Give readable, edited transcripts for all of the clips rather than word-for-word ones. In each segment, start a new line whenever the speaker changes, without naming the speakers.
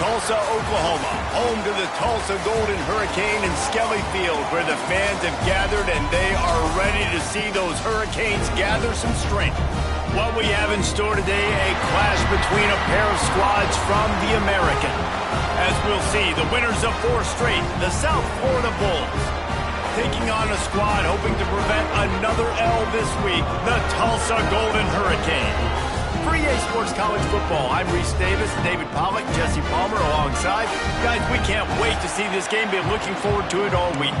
Tulsa, Oklahoma, home to the Tulsa Golden Hurricane and Skelly Field, where the fans have gathered and they are ready to see those Hurricanes gather some strength. What we have in store today, a clash between a pair of squads from the American. As we'll see, the winners of 4 straight, the South Florida Bulls, taking on a squad hoping to prevent another L this week, the Tulsa Golden Hurricane. For EA Sports College Football, I'm Reese Davis, David Pollock, Jesse Palmer alongside. Guys, we can't wait to see this game. Been looking forward to it all week.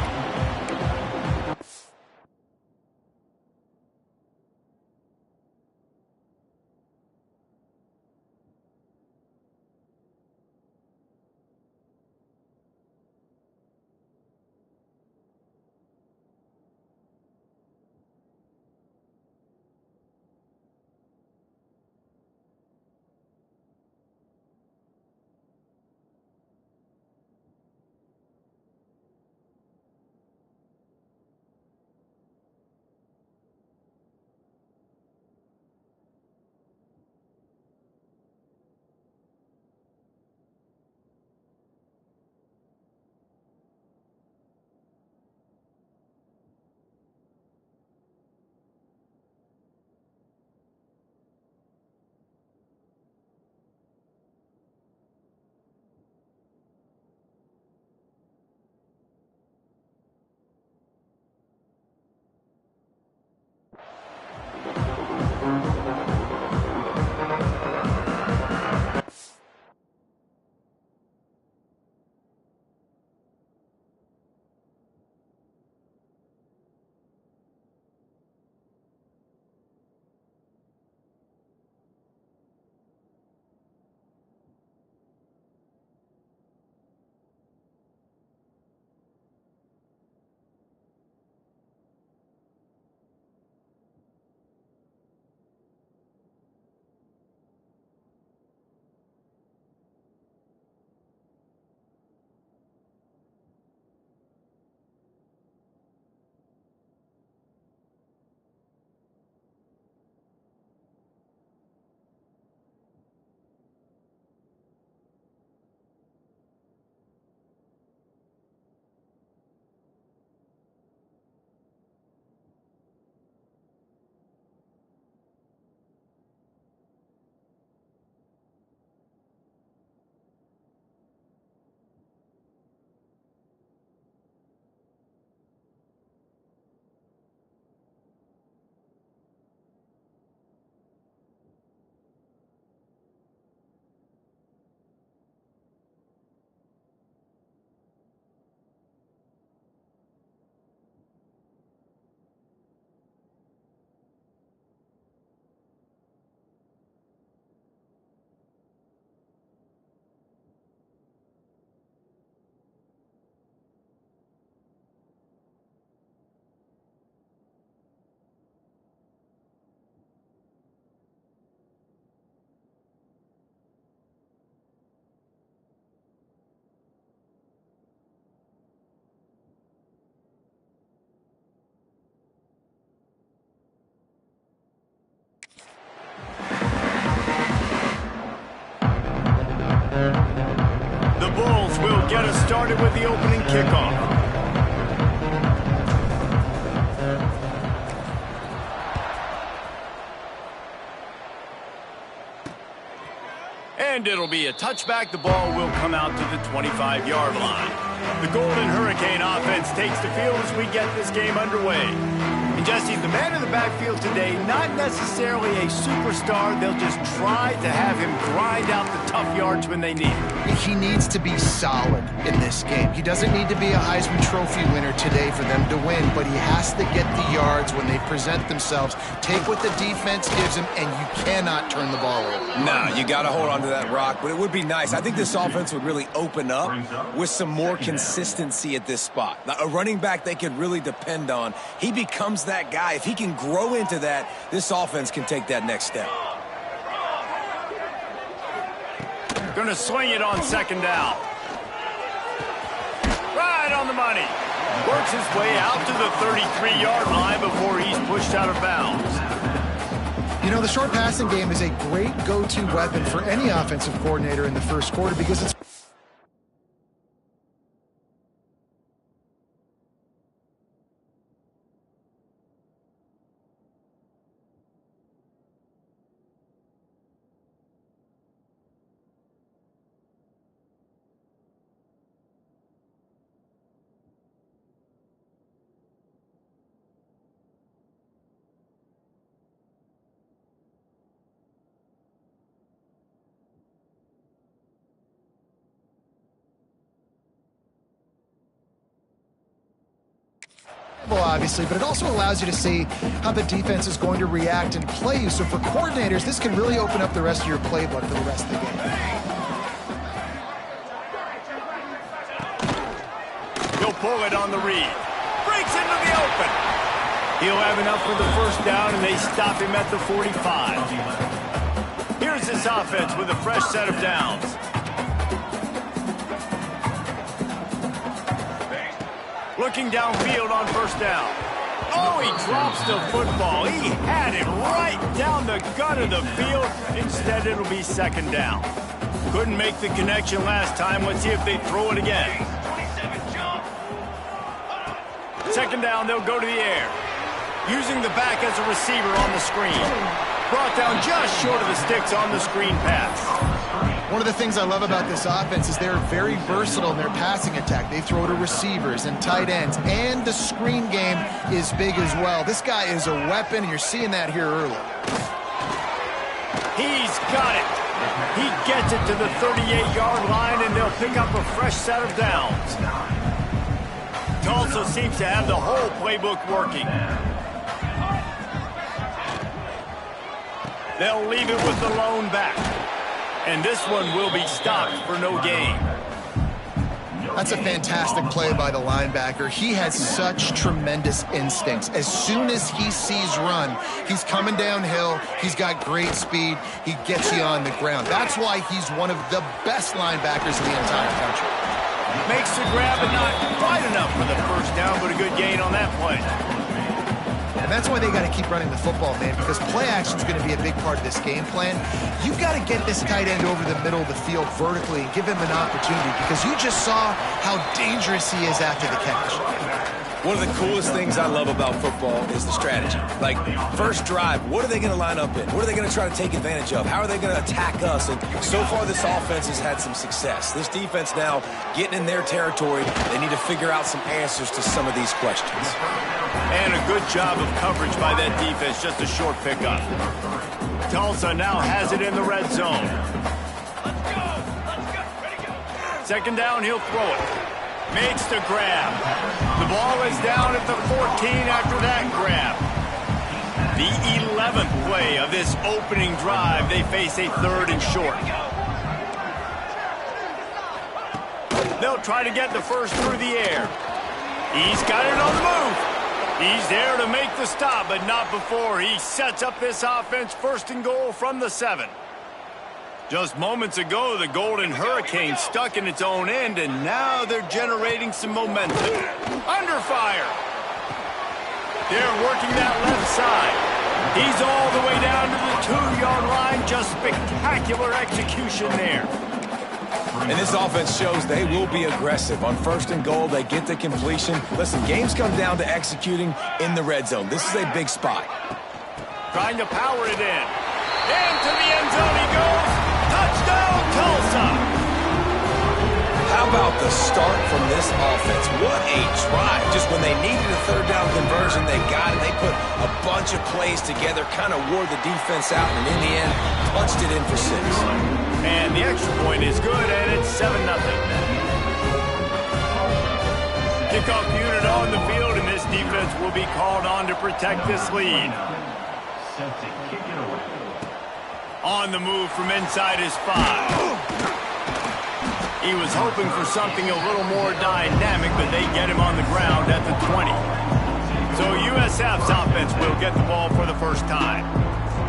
Get us started with the opening kickoff. And it'll be a touchback. The ball will come out to the 25-yard line. The Golden Hurricane offense takes the field as we get this game underway. And Jesse, the man in the backfield today, not necessarily a superstar. They'll just try to have him grind out the tough yards when they need it.
He needs to be solid in this game. He doesn't need to be a Heisman Trophy winner today for them to win, but he has to get the yards when they present themselves. Take what the defense gives him, and you cannot turn the ball over.
No, you got to hold on to that rock, but it would be nice. I think this offense would really open up with some more consistency at this spot. A running back they could really depend on. He becomes that guy. If he can grow into that, this offense can take that next step.
Going to swing it on second down. Right on the money. Works his way out to the 33-yard line before he's pushed out of bounds.
You know, the short passing game is a great go-to weapon for any offensive coordinator in the first quarter because it's obviously, but it also allows you to see how the defense is going to react and play you. So for coordinators, this can really open up the rest of your playbook for the rest of the game.
He'll pull it on the read. Breaks into the open. He'll have enough for the first down, and they stop him at the 45. Here's this offense with a fresh set of downs. Looking downfield on first down. Oh, he drops the football. He had it right down the gut of the field. Instead, it'll be second down. Couldn't make the connection last time. Let's see if they throw it again. Second down, they'll go to the air. Using the back as a receiver on the screen. Brought down just short of the sticks on the screen pass.
One of the things I love about this offense is they're very versatile in their passing attack. They throw to receivers and tight ends, and the screen game is big as well. This guy is a weapon, and you're seeing that here early.
He's got it. He gets it to the 38-yard line, and they'll pick up a fresh set of downs. Tulsa seems to have the whole playbook working. They'll leave it with the lone back. And this one will be stopped for no gain.
That's a fantastic play by the linebacker. He has such tremendous instincts. As soon as he sees run, he's coming downhill. He's got great speed. He gets you on the ground. That's why he's one of the best linebackers in the entire country.
Makes the grab, but not quite enough for the first down, but a good gain on that play.
And that's why they got to keep running the football, man, because play action is going to be a big part of this game plan. You've got to get this tight end over the middle of the field vertically and give him an opportunity, because you just saw how dangerous he is after the catch.
One of the coolest things I love about football is the strategy. Like, first drive, what are they going to line up in? What are they going to try to take advantage of? How are they going to attack us? And so far, this offense has had some success. This defense now getting in their territory. They need to figure out some answers to some of these questions.
And a good job of coverage by that defense, just a short pickup. Tulsa now has it in the red zone. Second down, he'll throw it. Makes the grab. The ball is down at the 14 after that grab. The 11th play of this opening drive. They face a third and short. They'll try to get the first through the air. He's got it on the move. He's there to make the stop, but not before he sets up this offense first and goal from the 7. Just moments ago, the Golden Hurricane stuck in its own end, and now they're generating some momentum. Under fire. They're working that left side. He's all the way down to the 2-yard line. Just spectacular execution there.
And this offense shows they will be aggressive. On first and goal, they get the completion. Listen, games come down to executing in the red zone. This is a big spot.
Trying to power it in. Into the end zone he goes. Touchdown, Tulsa!
How about the start from this offense? What a drive. Just when they needed a third down conversion, they got it. They put a bunch of plays together, kind of wore the defense out, and in the end, punched it in for 6.
And the extra point is good, and it's 7-0. Kickoff unit on the field, and this defense will be called on to protect this lead. On the move from inside his 5. He was hoping for something a little more dynamic, but they get him on the ground at the 20. So USF's offense will get the ball for the first time.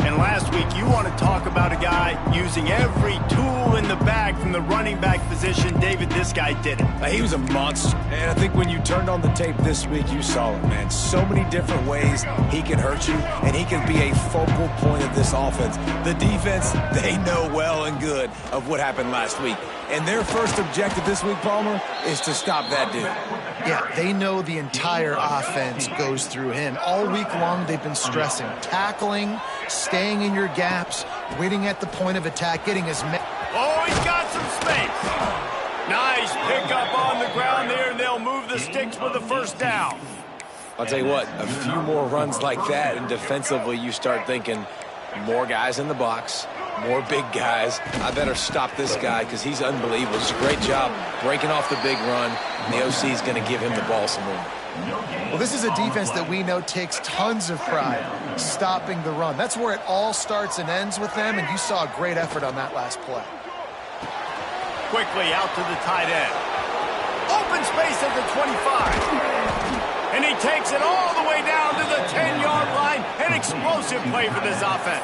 And last week, you want to talk about a guy using every tool in the bag from the running back position. David, this guy did it.
He was a monster. And I think when you turned on the tape this week, you saw it, man. So many different ways he can hurt you, and he can be a focal point of this offense. The defense, they know well and good of what happened last week. And their first objective this week, Palmer, is to stop that dude.
Yeah, they know the entire offense goes through him. All week long, they've been stressing tackling, staying in your gaps, waiting at the point of attack, getting as many.
Oh, he's got some space. Nice pickup on the ground there, and they'll move the sticks for the first down.
I'll tell you what, a few more runs like that, and defensively you start thinking more guys in the box, more big guys. I better stop this guy because he's unbelievable. It's a great job breaking off the big run, and the OC is going to give him the ball some more.
Well, this is a defense that we know takes tons of pride stopping the run. That's where it all starts and ends with them, and you saw a great effort on that last play.
Quickly out to the tight end. Open space at the 25. And he takes it all the way down to the 10-yard line. An explosive play for this offense.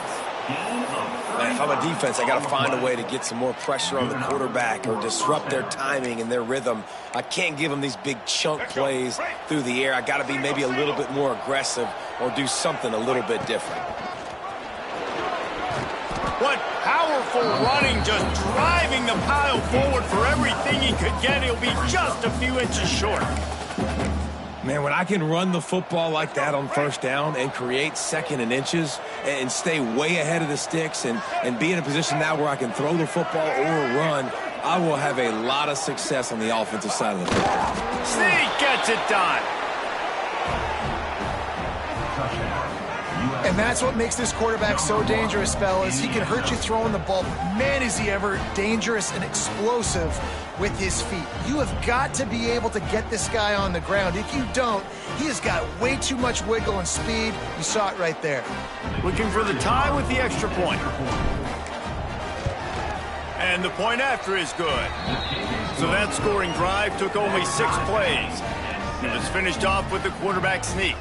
Man, if I'm a defense, I got to find a way to get some more pressure on the quarterback or disrupt their timing and their rhythm. I can't give them these big chunk plays through the air. I got to be maybe a little bit more aggressive or do something a little bit different.
What powerful running, just driving the pile forward for everything he could get. He'll be just a few inches short.
Man, when I can run the football like that on first down and create second and inches and stay way ahead of the sticks and be in a position now where I can throw the football or run, I will have a lot of success on the offensive side of the football.
Sneak gets it done.
And that's what makes this quarterback so dangerous, fellas. He can hurt you throwing the ball. Man, is he ever dangerous and explosive with his feet. You have got to be able to get this guy on the ground. If you don't, he has got way too much wiggle and speed. You saw it right there.
Looking for the tie with the extra point. And the point after is good. So that scoring drive took only 6 plays. It was finished off with the quarterback sneak.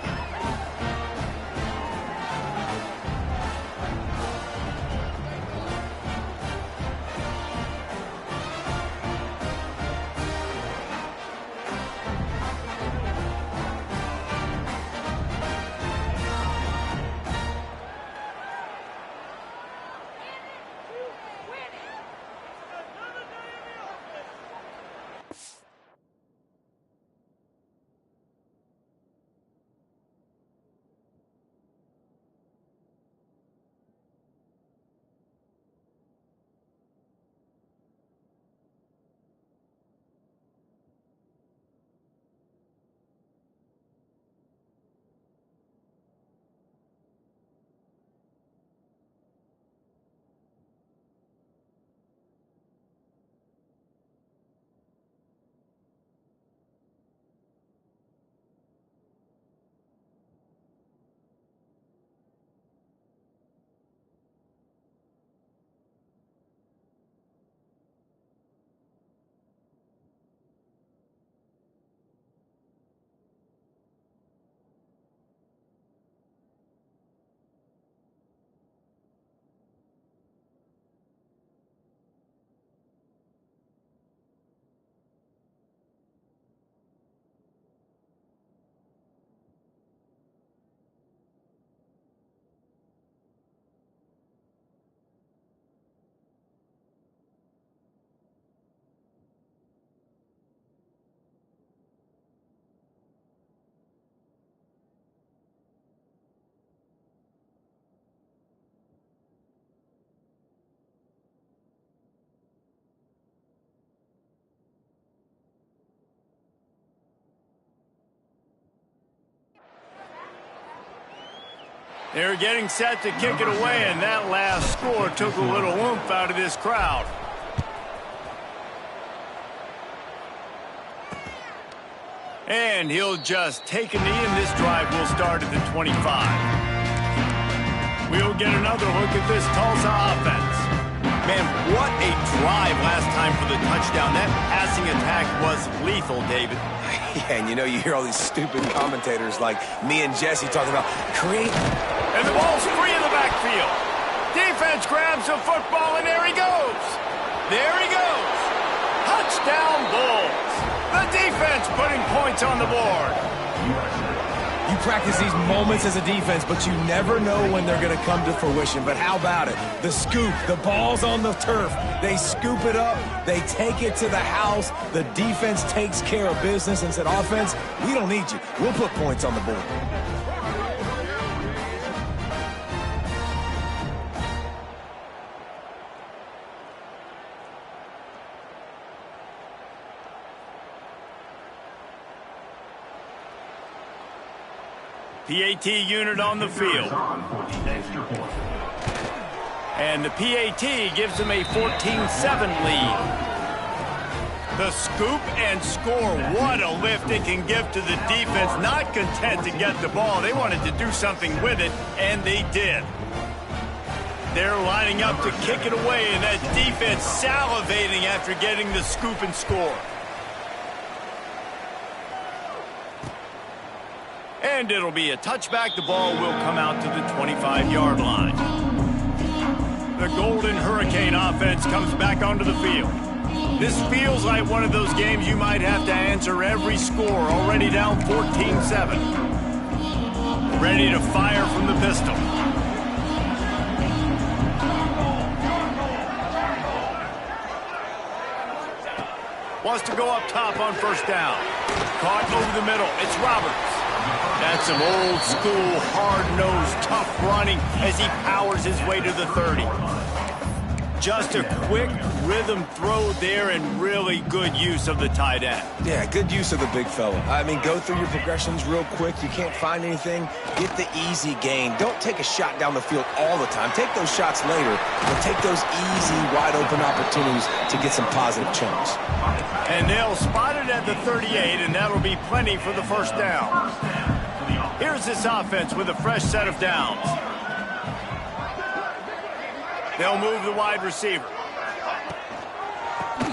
They're getting set to kick it away, and that last score took a little oomph out of this crowd. And he'll just take a knee, and this drive will start at the 25. We'll get another look at this Tulsa offense. Man, what a drive last time for the touchdown. That passing attack was lethal, David.
Yeah, and you know, you hear all these stupid commentators like me and Jesse talking about create.
And the ball's free in the backfield. Defense grabs the football, and there he goes. There he goes. Touchdown Bulls. The defense putting points on the board.
You practice these moments as a defense, but you never know when they're going to come to fruition. But how about it? The scoop, the ball's on the turf. They scoop it up. They take it to the house. The defense takes care of business and said, offense, we don't need you. We'll put points on the board.
PAT unit on the field. And the PAT gives them a 14-7 lead. The scoop and score. What a lift it can give to the defense. Not content to get the ball. They wanted to do something with it, and they did. They're lining up to kick it away, and that defense salivating after getting the scoop and score. And it'll be a touchback. The ball will come out to the 25-yard line. The Golden Hurricane offense comes back onto the field. This feels like one of those games you might have to answer every score. Already down 14-7. Ready to fire from the pistol. Wants to go up top on first down. Caught over the middle. It's Roberts. That's some old-school, hard-nosed, tough running as he powers his way to the 30. Just a quick rhythm throw there and really good use of the tight end.
Yeah, good use of the big fella. I mean, go through your progressions real quick. You can't find anything. Get the easy gain. Don't take a shot down the field all the time. Take those shots later, but take those easy, wide-open opportunities to get some positive chunks.
And they'll spot it at the 38, and that'll be plenty for the first down. Here's this offense with a fresh set of downs. They'll move the wide receiver.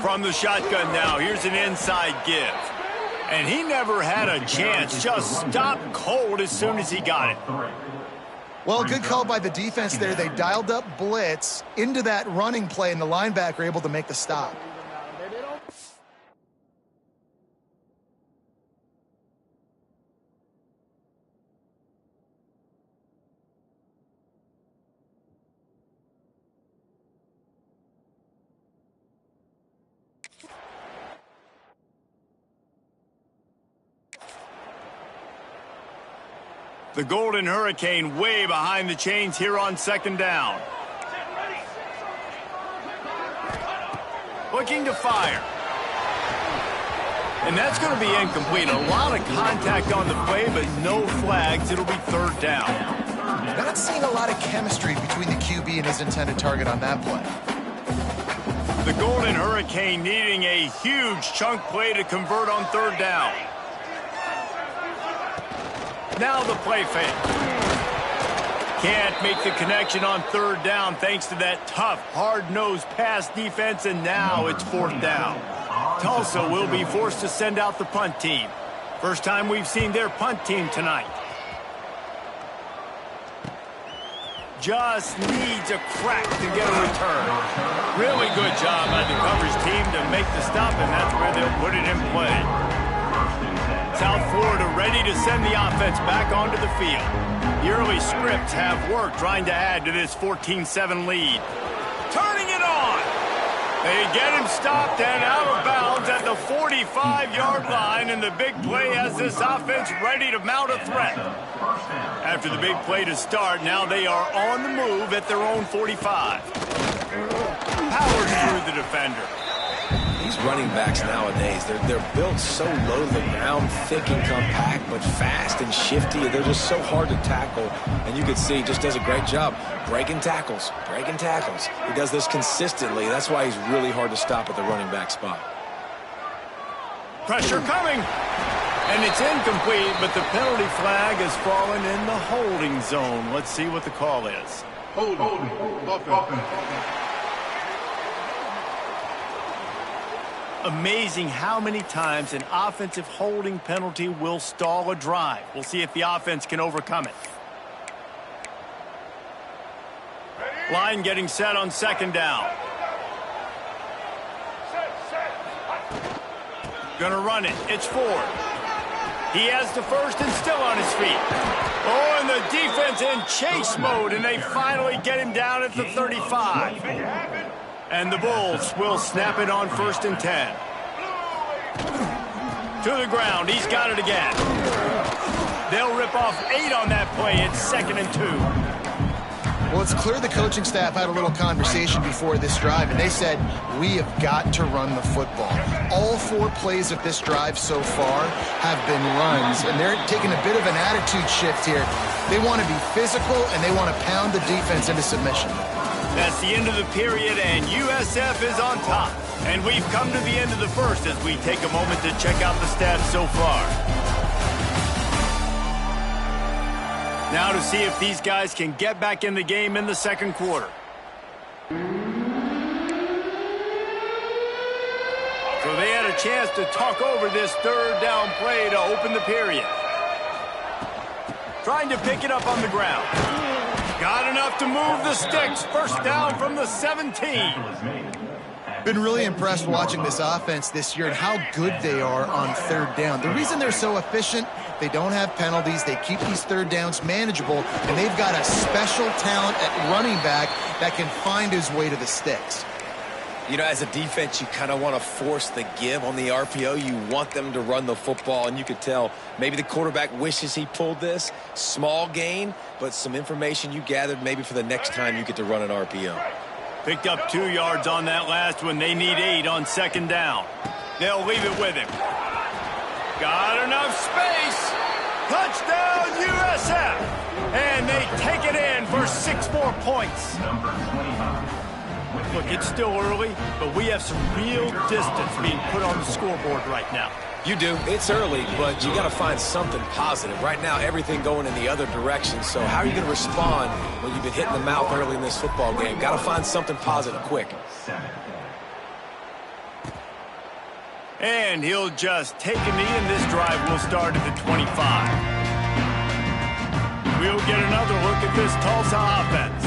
From the shotgun now, here's an inside give. And he never had a chance, just stopped cold as soon as he got it.
Well, good call by the defense there. They dialed up blitz into that running play, and the linebacker able to make the stop.
The Golden Hurricane way behind the chains here on second down. Looking to fire. And that's going to be incomplete. A lot of contact on the play, but no flags. It'll be third down.
Not seeing a lot of chemistry between the QB and his intended target on that play.
The Golden Hurricane needing a huge chunk play to convert on third down. Now the play fake. Can't make the connection on third down thanks to that tough, hard-nosed pass defense, and now it's fourth down. Tulsa will be forced to send out the punt team. First time we've seen their punt team tonight. Just needs a crack to get a return. Really good job by the coverage team to make the stop, and that's where they'll put it in play. South Florida ready to send the offense back onto the field. The early scripts have worked trying to add to this 14-7 lead. Turning it on. They get him stopped and out of bounds at the 45-yard line, and the big play has this offense ready to mount a threat. After the big play to start, now they are on the move at their own 45. Powers through the defender.
these running backs nowadays, they're built so low to the ground, thick and compact, but fast and shifty. They're just so hard to tackle. And you can see he just does a great job breaking tackles, breaking tackles. He does this consistently. That's why he's really hard to stop at the running back spot.
Pressure coming. And it's incomplete, but the penalty flag has fallen in the holding zone. Let's see what the call is.
Holding.
Amazing how many times an offensive holding penalty will stall a drive. We'll see if the offense can overcome it. Line getting set on second down. Gonna run it. It's Ford. He has the first and still on his feet. Oh, and the defense in chase mode, and they finally get him down at the 35. And the Bulls will snap it on 1st and 10. To the ground. He's got it again. They'll rip off 8 on that play. It's 2nd and 2.
Well, it's clear the coaching staff had a little conversation before this drive, and they said, we have got to run the football. All 4 plays of this drive so far have been runs, and they're taking a bit of an attitude shift here. They want to be physical, and they want to pound the defense into submission.
That's the end of the period, and USF is on top. And we've come to the end of the first as we take a moment to check out the stats so far. Now to see if these guys can get back in the game in the second quarter. So they had a chance to talk over this 3rd down play to open the period. Trying to pick it up on the ground. Got enough to move the sticks. 1st down from the 17.
Been really impressed watching this offense this year and how good they are on 3rd down. The reason they're so efficient, they don't have penalties. They keep these 3rd downs manageable, and they've got a special talent at running back that can find his way to the sticks.
You know, as a defense, you kind of want to force the give on the RPO. You want them to run the football, and you could tell maybe the quarterback wishes he pulled this. Small gain, but some information you gathered maybe for the next time you get to run an RPO.
Picked up 2 yards on that last one. They need 8 on 2nd down. They'll leave it with him. Got enough space. Touchdown, USF. And they take it in for 6 more points. Look, it's still early, but we have some real distance being put on the scoreboard right now.
You do. It's early, but you got to find something positive. Right now, everything going in the other direction. So how are you going to respond when you've been hit in the mouth early in this football game? Got to find something positive quick.
And he'll just take a knee, and this drive will start at the 25. We'll get another look at this Tulsa offense.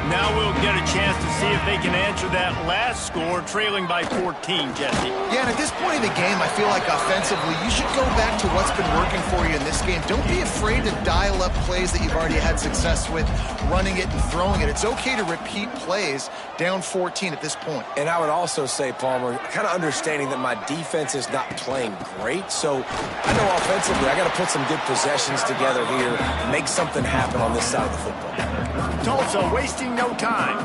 Now we'll get a chance to see if they can answer that last score, trailing by 14, Jesse.
Yeah, and at this point in the game, I feel like offensively, you should go back to what's been working for you in this game. Don't be afraid to dial up plays that you've already had success with, running it and throwing it. It's okay to repeat plays down 14 at this point.
And I would also say, Palmer, kind of understanding that my defense is not playing great, so I know offensively I got to put some good possessions together here, make something happen on this side of the football.
Tulsa wasting no time.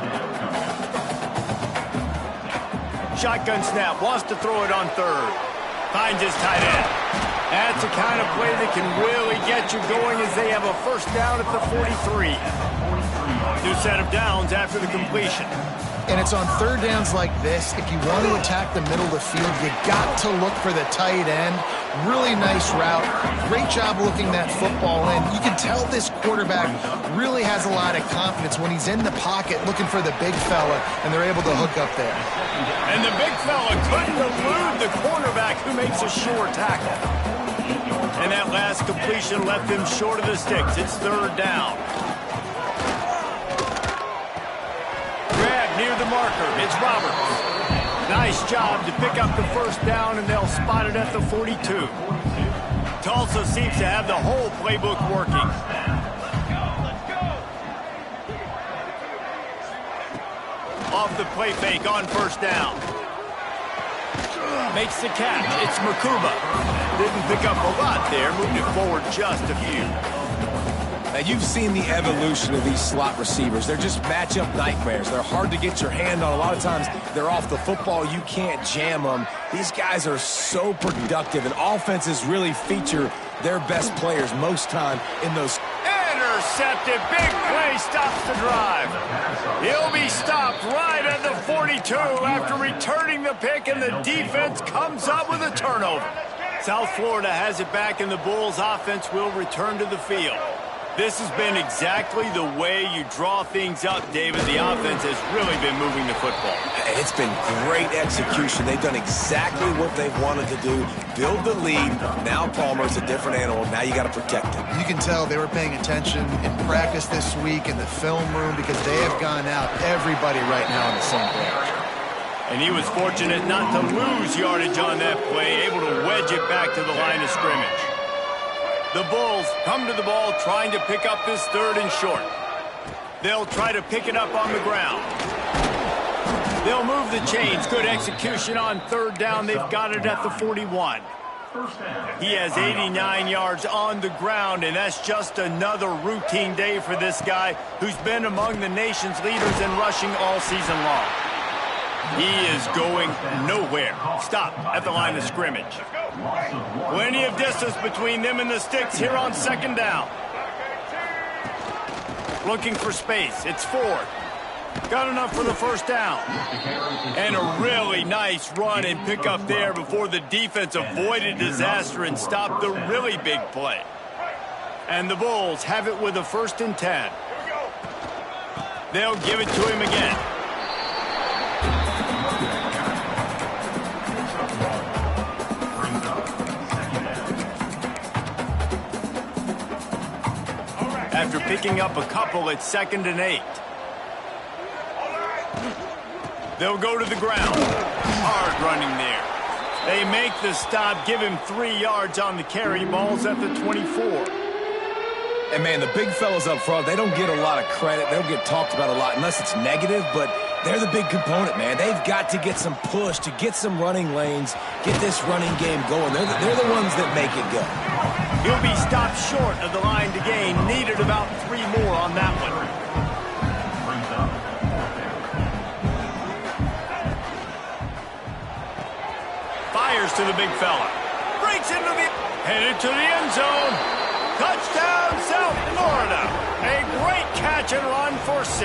Shotgun snap, wants to throw it on 3rd. Finds his tight end. That's the kind of play that can really get you going as they have a 1st down at the 43. New set of downs after the completion.
And it's on 3rd downs like this. If you want to attack the middle of the field, you got to look for the tight end. Really nice route. Great job looking that football in. You can tell this quarterback really has a lot of confidence when he's in the pocket looking for the big fella, and they're able to hook up there.
And the big fella couldn't elude the cornerback who makes a sure tackle. And that last completion left him short of the sticks. It's 3rd down. Near the marker, it's Roberts. Nice job to pick up the 1st down, and they'll spot it at the 42. Tulsa seems to have the whole playbook working. Off the play fake on 1st down. Makes the catch. It's Makuba. Didn't pick up a lot there, moved it forward just a few.
Now, you've seen the evolution of these slot receivers. They're just matchup nightmares. They're hard to get your hand on. A lot of times, they're off the football. You can't jam them. These guys are so productive, and offenses really feature their best players most time in those.
Intercepted. Big play stops the drive. He'll be stopped right at the 42 after returning the pick, and the defense comes up with a turnover. South Florida has it back, and the Bulls offense will return to the field. This has been exactly the way you draw things up, David. The offense has really been moving the football.
It's been great execution. They've done exactly what they've wanted to do. Build the lead. Now Palmer's a different animal. Now you got to protect him.
You can tell they were paying attention in practice this week in the film room because they have gone out, everybody right now on the same page.
And he was fortunate not to lose yardage on that play, able to wedge it back to the line of scrimmage. The Bulls come to the ball trying to pick up this 3rd and short. They'll try to pick it up on the ground. They'll move the chains. Good execution on 3rd down. They've got it at the 41. He has 89 yards on the ground, and that's just another routine day for this guy who's been among the nation's leaders in rushing all season long. He is going nowhere. Stop at the line of scrimmage. Plenty of distance between them and the sticks here on 2nd down. Looking for space. It's 4th. Got enough for the 1st down. And a really nice run and pickup there before the defense avoided disaster and stopped the really big play. And the Bulls have it with a 1st and 10. They'll give it to him again. After picking up a couple at 2nd and 8. They'll go to the ground. Hard running there. They make the stop, give him 3 yards on the carry. Ball's at the 24.
And, man, the big fellas up front, they don't get a lot of credit. They don't get talked about a lot unless it's negative, but they're the big component, man. They've got to get some push, to get some running lanes, get this running game going. They're the ones that make it go.
He'll be stopped short of the line to gain. Needed about 3 more on that one. Fires to the big fella. Breaks into the... Headed to the end zone. Touchdown, South Florida. A great catch and run for 6.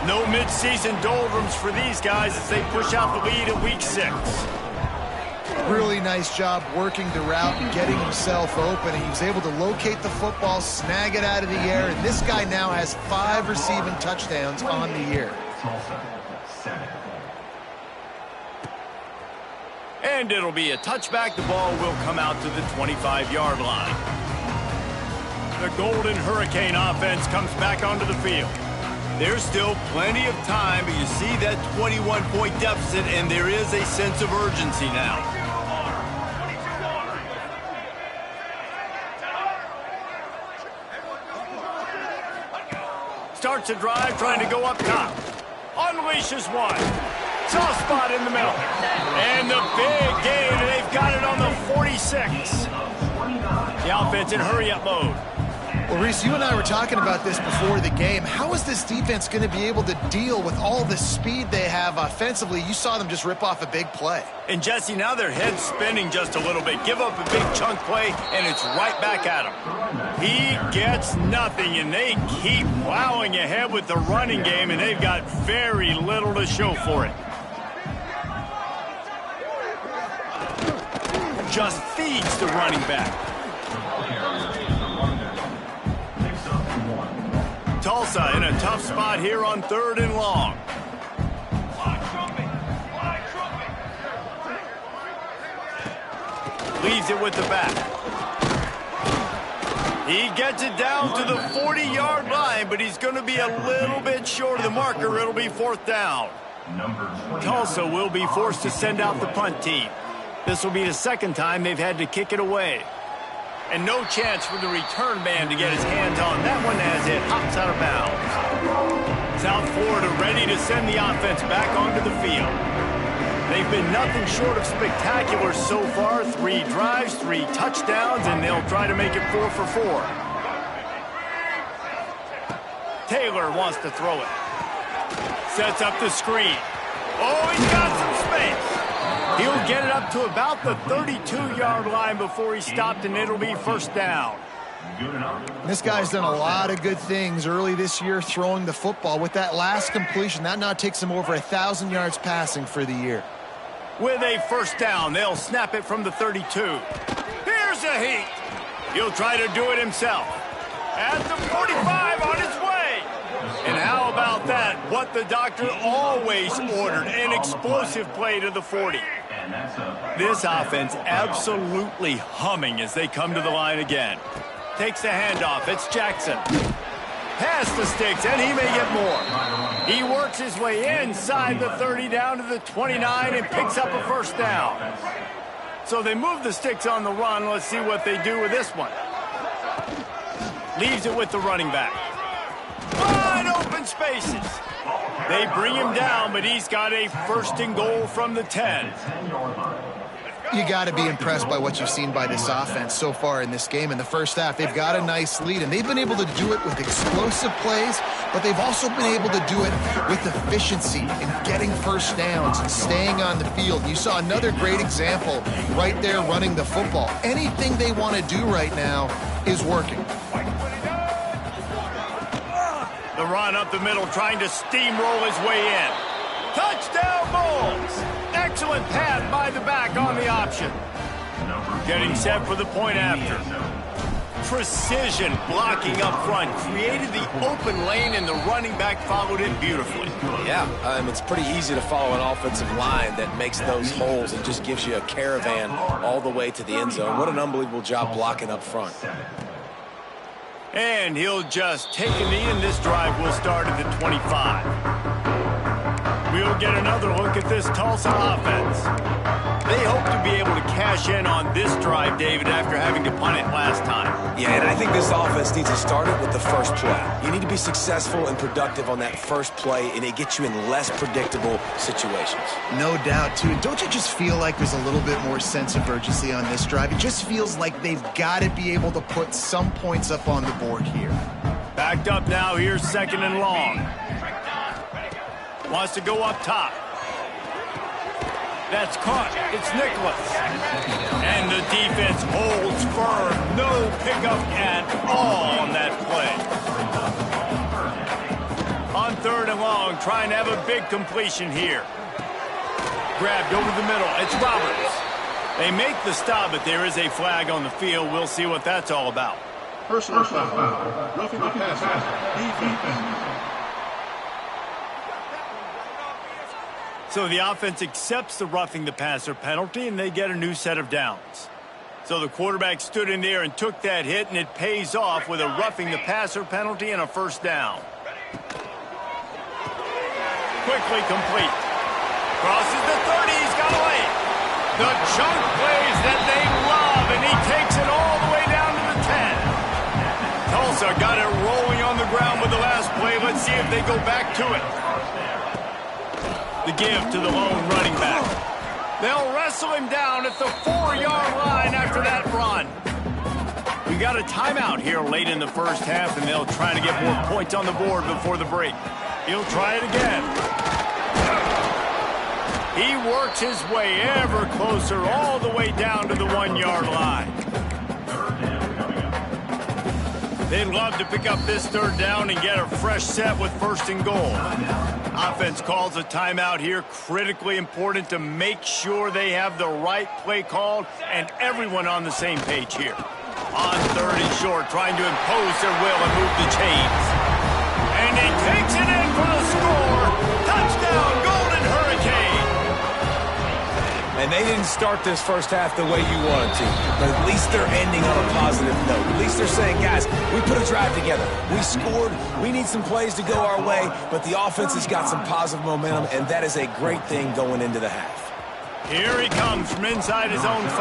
No midseason doldrums for these guys as they push out the lead at week 6.
Really nice job working the route and getting himself open. He was able to locate the football, snag it out of the air, and this guy now has 5 receiving touchdowns on the year.
And it'll be a touchback. The ball will come out to the 25-yard line. The Golden Hurricane offense comes back onto the field. There's still plenty of time, but you see that 21-point deficit, and there is a sense of urgency now. Starts a drive, trying to go up top. Unleashes one. Soft spot in the middle. And the big gain, and they've got it on the 46. The offense in hurry-up mode.
Well, Reese, you and I were talking about this before the game. How is this defense going to be able to deal with all the speed they have offensively? You saw them just rip off a big play.
And, Jesse, now their head's spinning just a little bit. Give up a big chunk play, and it's right back at him. He gets nothing, and they keep plowing ahead with the running game, and they've got very little to show for it. Just feeds the running back. Tulsa in a tough spot here on 3rd and long. Leaves it with the back. He gets it down to the 40-yard line, but he's going to be a little bit short of the marker. It'll be 4th down. Tulsa will be forced to send out the punt team. This will be the 2nd time they've had to kick it away. And no chance for the return man to get his hands on that one as it hops out of bounds. South Florida ready to send the offense back onto the field. They've been nothing short of spectacular so far. 3 drives, 3 touchdowns, and they'll try to make it 4 for 4. Taylor wants to throw it. Sets up the screen. Oh, he's got some space. He'll get it up to about the 32-yard line before he stopped, and it'll be first down.
This guy's done a lot of good things early this year throwing the football. With that last completion, that now takes him over 1,000 yards passing for the year.
With a first down, they'll snap it from the 32. Here's a heat. He'll try to do it himself. At the 45 on his way. And how about that? What the doctor always ordered, an explosive play to the 40. This offense absolutely humming as they come to the line again. Takes the handoff. It's Jackson. Past the sticks, and he may get more. He works his way inside the 30 down to the 29 and picks up a first down. So they move the sticks on the run. Let's see what they do with this one. Leaves it with the running back. Wide open spaces. They bring him down, but he's got a first and goal from the 10.
You got to be impressed by what you've seen by this offense so far in this game. In the first half, they've got a nice lead, and they've been able to do it with explosive plays, but they've also been able to do it with efficiency and getting first downs and staying on the field. You saw another great example right there running the football. Anything they want to do right now is working.
The run up the middle, trying to steamroll his way in. Touchdown Bulls! Excellent pass by the back on the option. Getting set for the point after. Precision blocking up front. Created the open lane, and the running back followed it beautifully.
Yeah, it's pretty easy to follow an offensive line that makes those holes and just gives you a caravan all the way to the end zone. What an unbelievable job blocking up front.
And he'll just take a knee, and this drive will start at the 25. We'll get another look at this Tulsa offense. They hope to be able to cash in on this drive, David, after having to punt it last time.
Yeah, and I think this offense needs to start it with the first play. You need to be successful and productive on that first play, and it gets you in less predictable situations.
No doubt, too. Don't you just feel like there's a little bit more sense of urgency on this drive? It just feels like they've got to be able to put some points up on the board here.
Backed up now. Here's second and long. Wants to go up top. That's caught. It's Nicholas. And the defense holds firm. No pickup at all on that play. On third and long, trying to have a big completion here. Grabbed over the middle. It's Roberts. They make the stop, but there is a flag on the field. We'll see what that's all about.
Personal foul. Roughing the passer.
So the offense accepts the roughing the passer penalty, and they get a new set of downs. So the quarterback stood in there and took that hit, and it pays off with a roughing the passer penalty and a first down. Quickly complete. Crosses the 30. He's got a lane. The chunk plays that they love, and he takes it all the way down to the 10. Tulsa got it rolling on the ground with the last play. Let's see if they go back to it. The give to the lone running back. They'll wrestle him down at the 4-yard line after that run. We got a timeout here late in the first half, and they'll try to get more points on the board before the break. He'll try it again. He works his way ever closer all the way down to the 1-yard line. They'd love to pick up this third down and get a fresh set with first and goal. Offense calls a timeout here. Critically important to make sure they have the right play called and everyone on the same page here. On third and short, trying to impose their will and move the chains. And he takes it in for the score. Touchdown, Golden Hurricane.
And they didn't start this first half the way you wanted to, but at least they're ending on a positive note. At least they're saying, guys, we put a drive together. We scored. We need some plays to go our way, but the offense has got some positive momentum, and that is a great thing going into the half.
Here he comes from inside his own 5.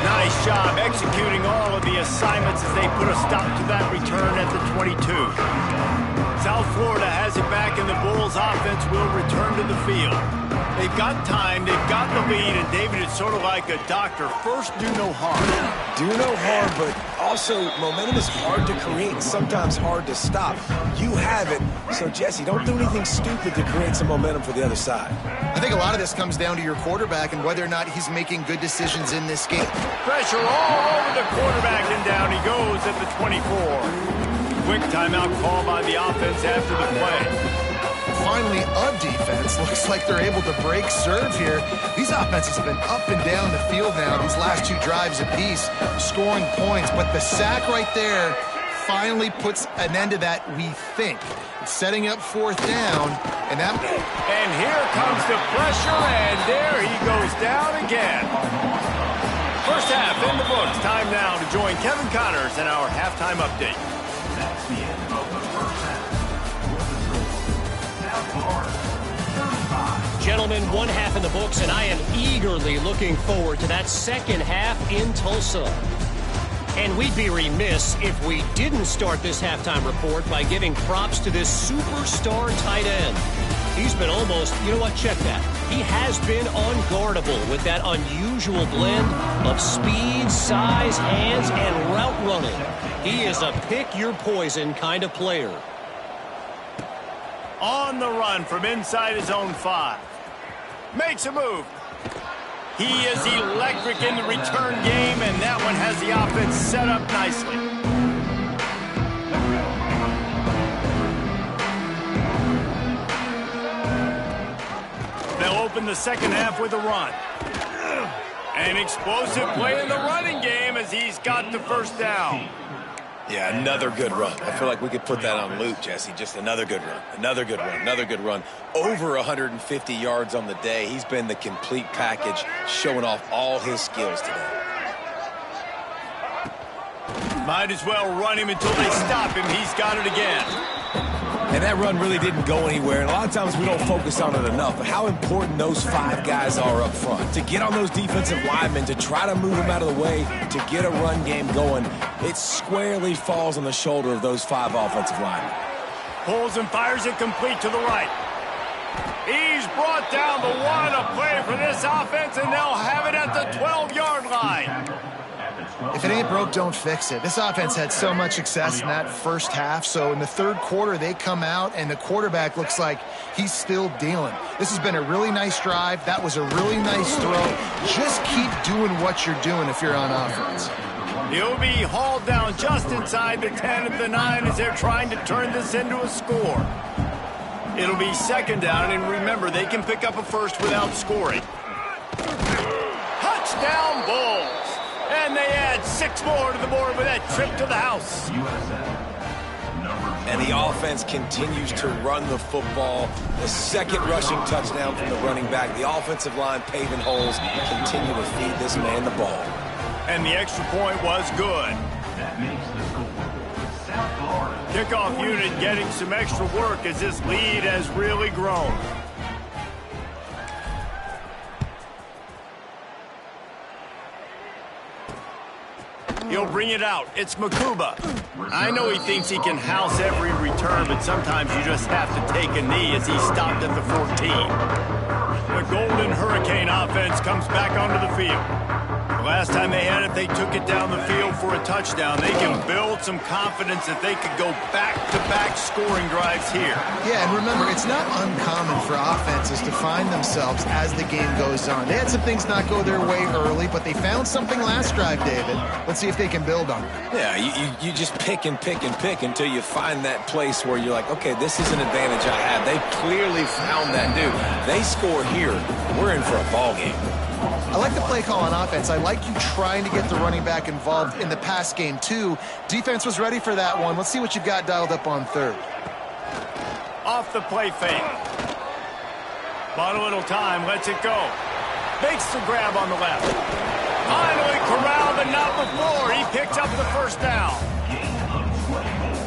Nice job executing all of the assignments as they put a stop to that return at the 22. South Florida has it back, and the Bulls offense will return to the field. They've got time, they've got the lead, and David, it's sort of like a doctor. First, do no harm.
do no harm, but also momentum is hard to create and sometimes hard to stop. You have it, so Jesse, don't do anything stupid to create some momentum for the other side.
I think a lot of this comes down to your quarterback and whether or not he's making good decisions in this game.
Pressure all over the quarterback, and down he goes at the 24. Quick timeout call by the offense after the play.
Finally, a defense. Looks like they're able to break serve here. These offenses have been up and down the field now, these last two drives apiece, scoring points. But the sack right there finally puts an end to that, we think. It's setting up fourth down, and
here comes the pressure, and there he goes down again. First half in the books. Time now to join Kevin Connors in our halftime update.
That's the end of the first half.
Gentlemen, one half in the books, and I am eagerly looking forward to that second half in Tulsa. And we'd be remiss if we didn't start this halftime report by giving props to this superstar tight end. He's been almost, you know what, check that. He has been unguardable with that unusual blend of speed, size, hands, and route running. He is a pick-your-poison kind of player.
On the run from inside his own 5. Makes a move. He is electric in the return game, and that one has the offense set up nicely. They'll open the second half with a run. An explosive play in the running game as he's got the first down.
Yeah, another good run. I feel like we could put that on loop, Jesse. Just another good run, another good run, another good run. Over 150 yards on the day. He's been the complete package, showing off all his skills today.
Might as well run him until they stop him. He's got it again.
And that run really didn't go anywhere. And a lot of times we don't focus on it enough. But how important those 5 guys are up front. To get on those defensive linemen, to try to move them out of the way, to get a run game going, it squarely falls on the shoulder of those 5 offensive linemen.
Pulls and fires it complete to the right. He's brought down the one. A play for this offense, and they'll have it at the 12-yard line.
If it ain't broke, don't fix it. This offense had so much success in that first half, so in the third quarter, they come out, and the quarterback looks like he's still dealing. This has been a really nice drive. That was a really nice throw. Just keep doing what you're doing if you're on offense.
He'll be hauled down just inside the 10 of the 9 as they're trying to turn this into a score. It'll be second down, and remember, they can pick up a first without scoring. Touchdown, Bulls! And they add 6 more to the board with that trip to the house.
And the offense continues to run the football. The second rushing touchdown from the running back. The offensive line paving holes, continue to feed this man the ball.
And the extra point was good.
That makes the score. South Florida.
Kickoff unit getting some extra work as this lead has really grown. He'll bring it out. It's Makuba. I know he thinks he can house every return, but sometimes you just have to take a knee as he stopped at the 14. The Golden Hurricane offense comes back onto the field. The last time they had it, they took it down the field for a touchdown. They can build some confidence that they could go back-to-back scoring drives here.
Yeah, and remember, it's not uncommon for offenses to find themselves as the game goes on. They had some things not go their way early, but they found something last drive, David. Let's see if they can build on it.
Yeah, you just pick and pick and pick until you find that place where you're like, okay, this is an advantage I have. They clearly found that dude. They score here, we're in for a ball game.
I like the play call on offense. I like you trying to get the running back involved in the pass game, too. Defense was ready for that one. Let's see what you've got dialed up on third.
Off the play fake. Bought a little time, lets it go. Makes the grab on the left. Finally corralled, but not before. He picks up the first down.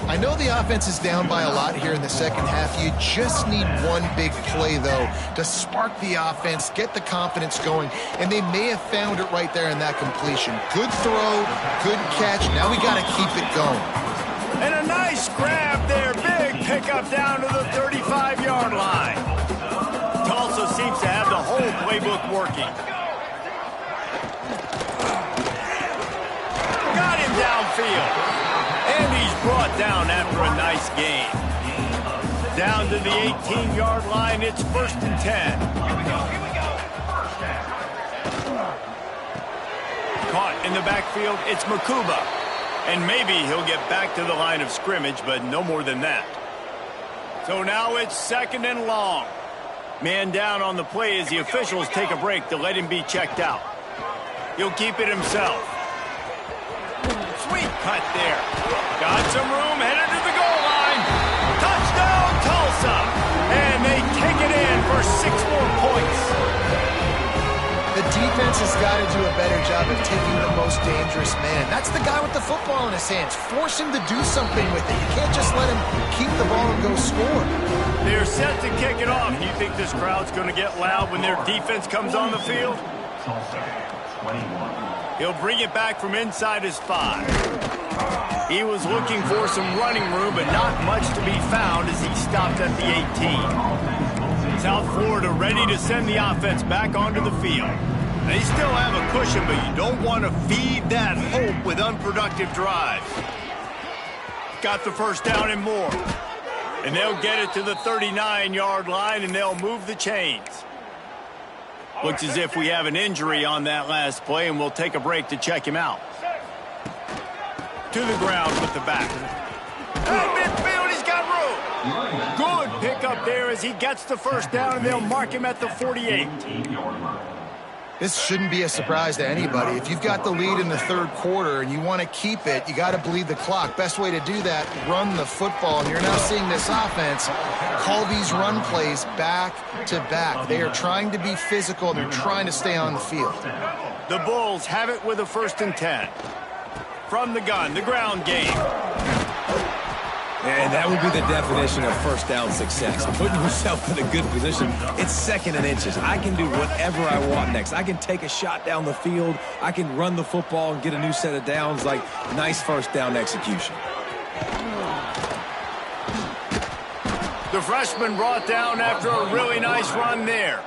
I know the offense is down by a lot here in the second half. You just need one big play, though, to spark the offense, get the confidence going, and they may have found it right there in that completion. Good throw, good catch. Now we got to keep it going.
And a nice grab there. Big pickup down to the 35-yard line. Tulsa seems to have the whole playbook working. field. And he's brought down after a nice gain. Down to the 18-yard line, it's 1st and 10. Caught in the backfield, it's Makuba. And maybe he'll get back to the line of scrimmage, but no more than that. So now it's 2nd and long. Man down on the play as the officials take a break to let him be checked out. He'll keep it himself. Sweet cut there. Got some room, headed to the goal line. Touchdown, Tulsa! And they take it in for 6 more points.
The defense has got to do a better job of taking the most dangerous man. That's the guy with the football in his hands. Force him to do something with it. You can't just let him keep the ball and go score.
They're set to kick it off. Do you think this crowd's going to get loud when their defense comes on the field? He'll bring it back from inside his 5. He was looking for some running room, but not much to be found as he stopped at the 18. South Florida ready to send the offense back onto the field. They still have a cushion, but you don't want to feed that hope with unproductive drives. Got the first down and more. And they'll get it to the 39-yard line, and they'll move the chains. Looks as if we have an injury on that last play, and we'll take a break to check him out. To the ground with the back. At midfield, he's got room. Good pickup there as he gets the first down, and they'll mark him at the 48.
This shouldn't be a surprise to anybody. If you've got the lead in the 3rd quarter and you want to keep it, you got to bleed the clock. Best way to do that, run the football. And you're now seeing this offense call these run plays back to back. They are trying to be physical. They're trying to stay on the field.
The Bulls have it with a 1st and 10. From the gun, the ground game.
And that would be the definition of first down success. Putting yourself in a good position. It's 2nd and inches. I can do whatever I want next. I can take a shot down the field. I can run the football and get a new set of downs. Like, nice first down execution.
The freshman brought down after a really nice run there.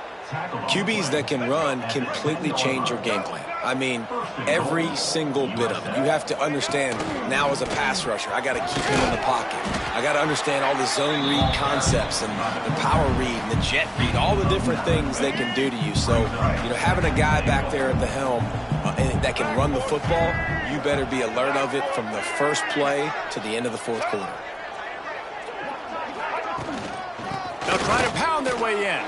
QBs that can run completely change your game plan. I mean, every single bit of it. You have to understand now as a pass rusher, I got to keep him in the pocket. I got to understand all the zone read concepts and the power read and the jet read, all the different things they can do to you. So, you know, having a guy back there at the helm that can run the football, you better be alert of it from the first play to the end of the 4th quarter.
They'll try to pound their way in.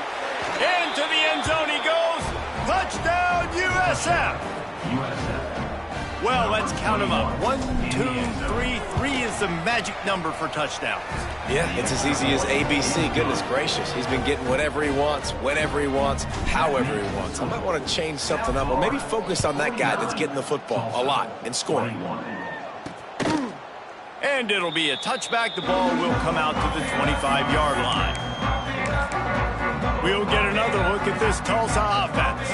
Into the end zone he goes. Touchdown, USF. Well, let's count them up. 1, 2, 3. 3 is the magic number for touchdowns.
Yeah, it's as easy as ABC. Goodness gracious. He's been getting whatever he wants, whenever he wants, however he wants. I might want to change something up or maybe focus on that guy that's getting the football a lot and scoring.
And it'll be a touchback. The ball will come out to the 25-yard line. We'll get another look at this Tulsa offense.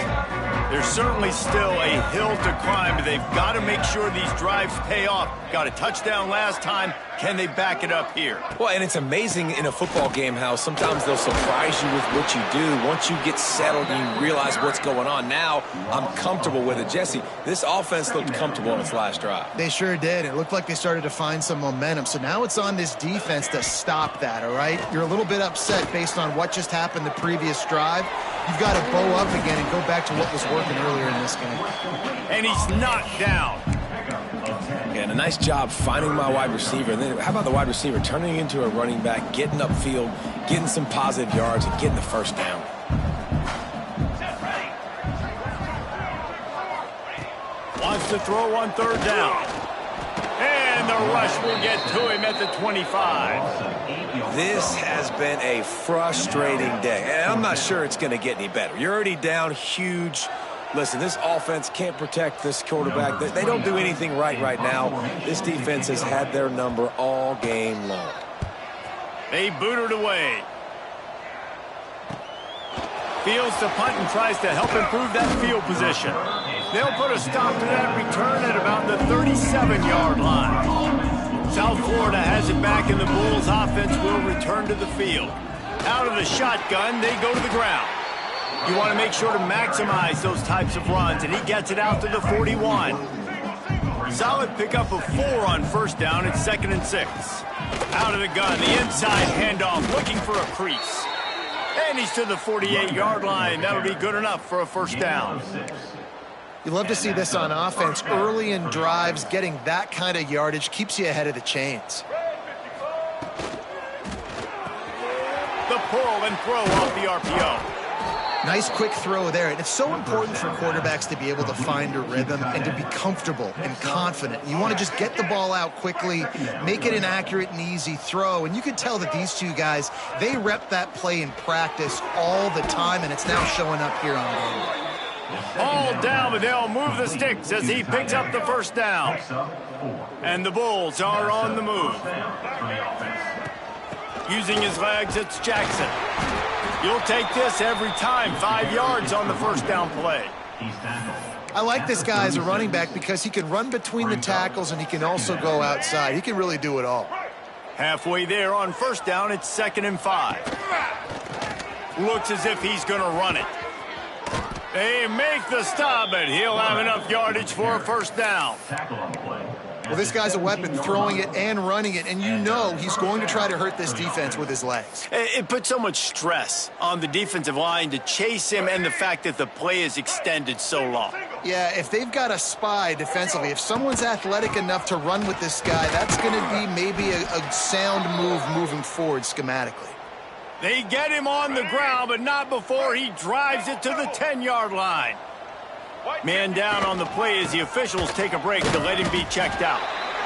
There's certainly still a hill to climb, but they've got to make sure these drives pay off. Got a touchdown last time. Can they back it up here?
Well, and it's amazing in a football game how sometimes they'll surprise you with what you do. Once you get settled and you realize what's going on, now I'm comfortable with it. Jesse, this offense looked comfortable on its last drive.
They sure did. It looked like they started to find some momentum. So now it's on this defense to stop that, all right? You're a little bit upset based on what just happened the previous drive. You've got to bow up again and go back to what was working earlier in this game.
And he's knocked down.
And a nice job finding my wide receiver. And then how about the wide receiver turning into a running back, getting upfield, getting some positive yards, and getting the first down.
Wants to throw on 3rd down. And the rush will get to him at the 25.
This has been a frustrating day. And I'm not sure it's going to get any better. You're already down huge. Listen, this offense can't protect this quarterback. They don't do anything right now. This defense has had their number all game long.
They boot it away. Fields the punt and tries to help improve that field position. They'll put a stop to that return at about the 37-yard line. South Florida has it back, and the Bulls offense will return to the field. Out of the shotgun, they go to the ground. You want to make sure to maximize those types of runs, and he gets it out to the 41. Solid pickup of 4 on first down. It's 2nd and 6. Out of the gun, the inside handoff, looking for a crease. And he's to the 48-yard line. That'll be good enough for a first down.
You love to see this on offense. Early in drives, getting that kind of yardage keeps you ahead of the chains.
The pull and throw off the RPO.
Nice quick throw there. And it's so important for quarterbacks to be able to find a rhythm and to be comfortable and confident. You want to just get the ball out quickly, make it an accurate and easy throw. And you can tell that these two guys, they rep that play in practice all the time, and it's now showing up here on game.
All down, but they'll move the sticks as he picks up the first down. And the Bulls are on the move. Using his legs, it's Jackson. You'll take this every time. 5 yards on the first down play.
I like this guy as a running back because he can run between the tackles and he can also go outside. He can really do it all.
Halfway there on first down, it's 2nd and 5. Looks as if he's going to run it. They make the stop, but he'll have enough yardage for a first down.
Well, this guy's a weapon, throwing it and running it, and you know he's going to try to hurt this defense with his legs.
It puts so much stress on the defensive line to chase him and the fact that the play is extended so long.
Yeah, if they've got a spy defensively, if someone's athletic enough to run with this guy, that's going to be maybe a sound move moving forward schematically.
They get him on the ground, but not before he drives it to the 10-yard line. Man down on the play as the officials take a break to let him be checked out.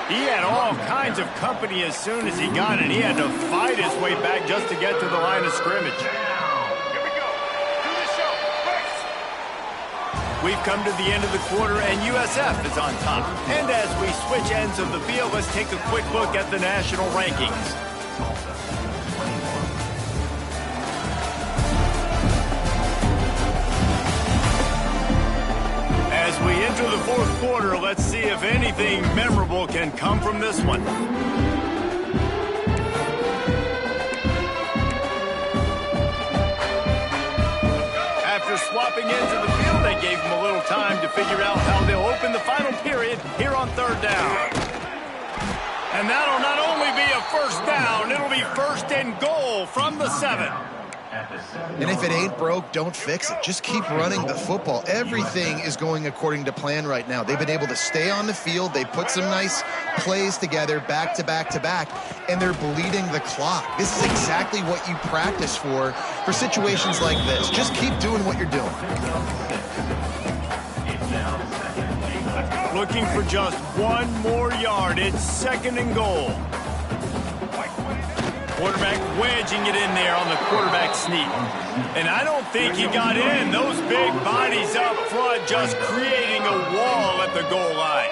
He had all kinds of company as soon as he got it. He had to fight his way back just to get to the line of scrimmage.
Here we go. Do the show. Race.
We've come to the end of the quarter, and USF is on top. And as we switch ends of the field, let's take a quick look at the national rankings. As we enter the fourth quarter, let's see if anything memorable can come from this one. After swapping into the field, they gave him a little time to figure out how they'll open the final period here on third down. And that'll not only be a first down, it'll be 1st and goal from the 7.
And if it ain't broke, don't fix it. Just keep running the football. Everything is going according to plan right now. They've been able to stay on the field. They put some nice plays together back to back to back, and they're bleeding the clock. This is exactly what you practice for situations like this. Just keep doing what you're doing.
Looking for just 1 more yard. It's 2nd and goal. Quarterback wedging it in there on the quarterback sneak. And I don't think he got in. Those big bodies up front just creating a wall at the goal line.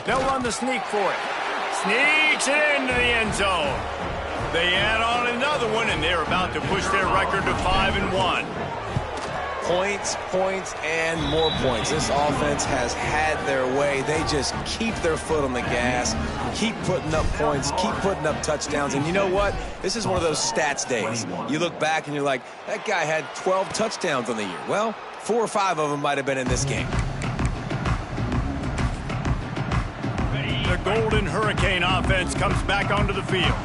They'll run the sneak for it. Sneaks it into the end zone. They add on another one, and they're about to push their record to 5-1.
Points, points, and more points. This offense has had their way. They just keep their foot on the gas, keep putting up points, keep putting up touchdowns. And you know what? This is one of those stats days. You look back and you're like, that guy had 12 touchdowns on the year. Well, 4 or 5 of them might have been in this game.
The Golden Hurricane offense comes back onto the field.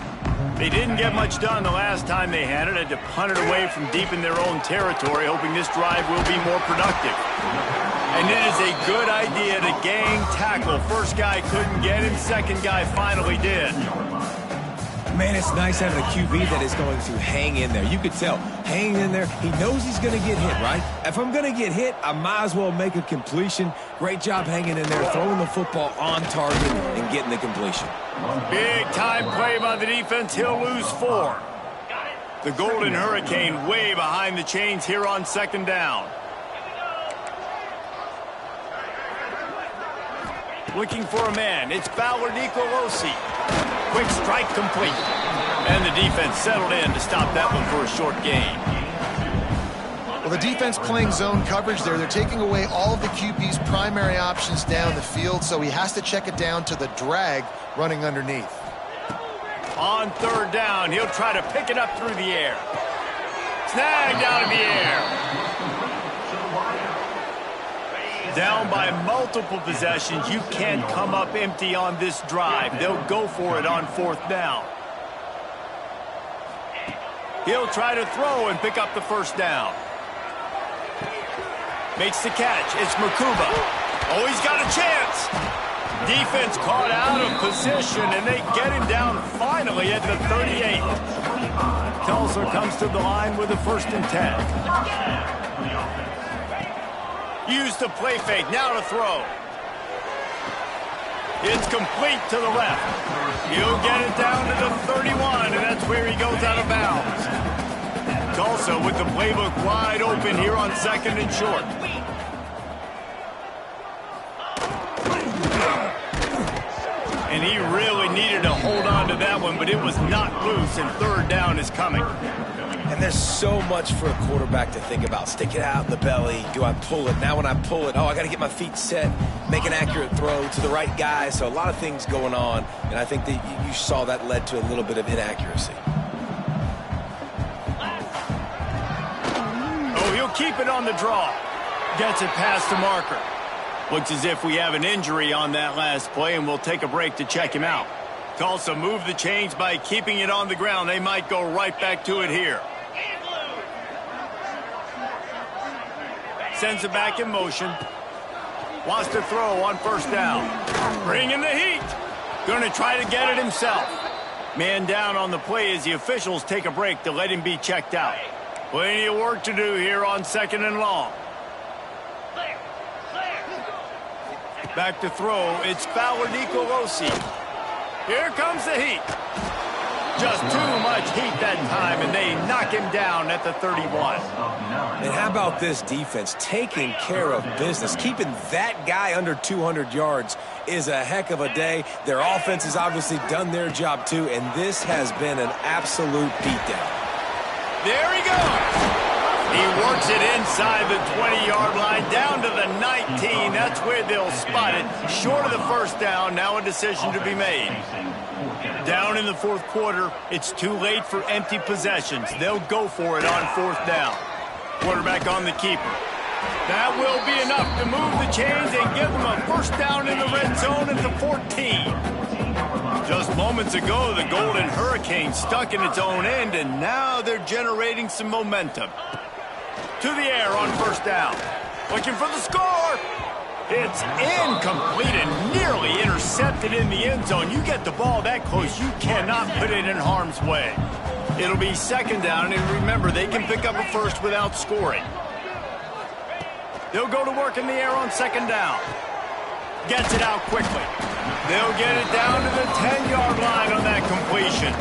They didn't get much done the last time they had it. Had to punt it away from deep in their own territory, hoping this drive will be more productive. And it is a good idea to gang tackle. First guy couldn't get him, second guy finally did.
Man, it's nice having a QB that is going to hang in there. You could tell, hanging in there, he knows he's going to get hit, right? If I'm going to get hit, I might as well make a completion. Great job hanging in there, throwing the football on target and getting the completion.
Big time play by the defense. He'll lose 4. The Golden Hurricane way behind the chains here on 2nd down. Looking for a man. It's Fowler Nicolosi. Quick strike complete. And the defense settled in to stop that one for a short gain.
Well, the defense playing zone coverage there. They're taking away all of the QB's primary options down the field, so he has to check it down to the drag running underneath.
On third down, he'll try to pick it up through the air. Snagged out of the air. Down by multiple possessions, you can't come up empty on this drive. They'll go for it on 4th down. He'll try to throw and pick up the 1st down. Makes the catch. It's Makuba. Oh, he's got a chance. Defense caught out of position, and they get him down finally at the 38. Tulsa comes to the line with a 1st and 10. Use the play fake. Now to throw. It's complete to the left. He'll get it down to the 31, and that's where he goes out of bounds. Tulsa with the playbook wide open here on 2nd and short. And he really needed to hold on to that one, but it was not loose, and 3rd down is coming.
And there's so much for a quarterback to think about. Stick it out in the belly. Do I pull it? Now when I pull it, oh, I got to get my feet set, make an accurate throw to the right guy. So a lot of things going on, and I think that you saw that led to a little bit of inaccuracy.
Oh, he'll keep it on the draw. Gets it past the marker. Looks as if we have an injury on that last play, and we'll take a break to check him out. Tulsa moved the chains by keeping it on the ground. They might go right back to it here. Sends it back in motion. Wants to throw on 1st down. Bringing the heat. Going to try to get it himself. Man down on the play as the officials take a break to let him be checked out. Plenty of work to do here on 2nd and long. Back to throw. It's Fowler Nicolosi. Here comes the heat. Just too much heat that time, and they knock him down at the 31.
And how about this defense taking care of business? Keeping that guy under 200 yards is a heck of a day. Their offense has obviously done their job too, and this has been an absolute beatdown.
There he goes. He works it inside the 20-yard line, down to the 19. That's where they'll spot it. Short of the 1st down, now a decision to be made. Down in the 4th quarter, it's too late for empty possessions. They'll go for it on 4th down. Quarterback on the keeper. That will be enough to move the chains and give them a 1st down in the red zone at the 14. Just moments ago, the Golden Hurricane stuck in its own end, and now they're generating some momentum. To the air on 1st down. Looking for the score. It's incomplete and nearly intercepted in the end zone. You get the ball that close, you cannot put it in harm's way. It'll be 2nd down, and remember, they can pick up a 1st without scoring. They'll go to work in the air on 2nd down. Gets it out quickly. They'll get it down to the 10-yard line on that completion.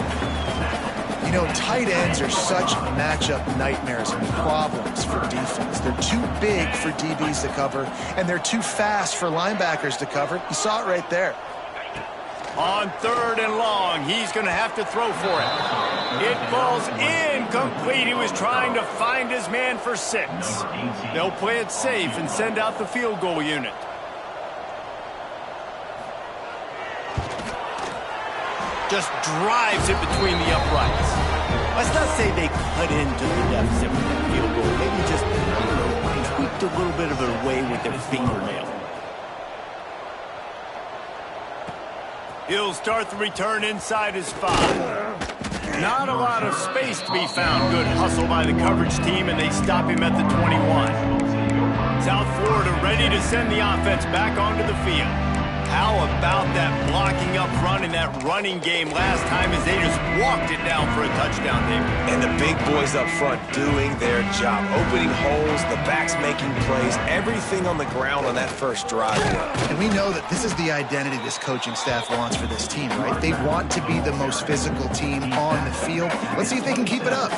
You know, tight ends are such matchup nightmares and problems for defense. They're too big for DBs to cover, and they're too fast for linebackers to cover. You saw it right there.
On 3rd and long, he's going to have to throw for it. It falls incomplete. He was trying to find his man for 6. They'll play it safe and send out the field goal unit. Just drives it between the uprights. Let's not say they cut into the deficit with that field goal. Maybe just, tweaked a little bit of it away with their fingernail. He'll start the return inside his 5. Not a lot of space to be found. Good hustle by the coverage team, and they stop him at the 21. South Florida ready to send the offense back onto the field. How about that blocking up front in that running game last time as they just walked it down for a touchdown, David?
And the big boys up front doing their job. Opening holes, the backs making plays, everything on the ground on that 1st drive.
And we know that this is the identity this coaching staff wants for this team, right? They want to be the most physical team on the field. Let's see if they can keep it up.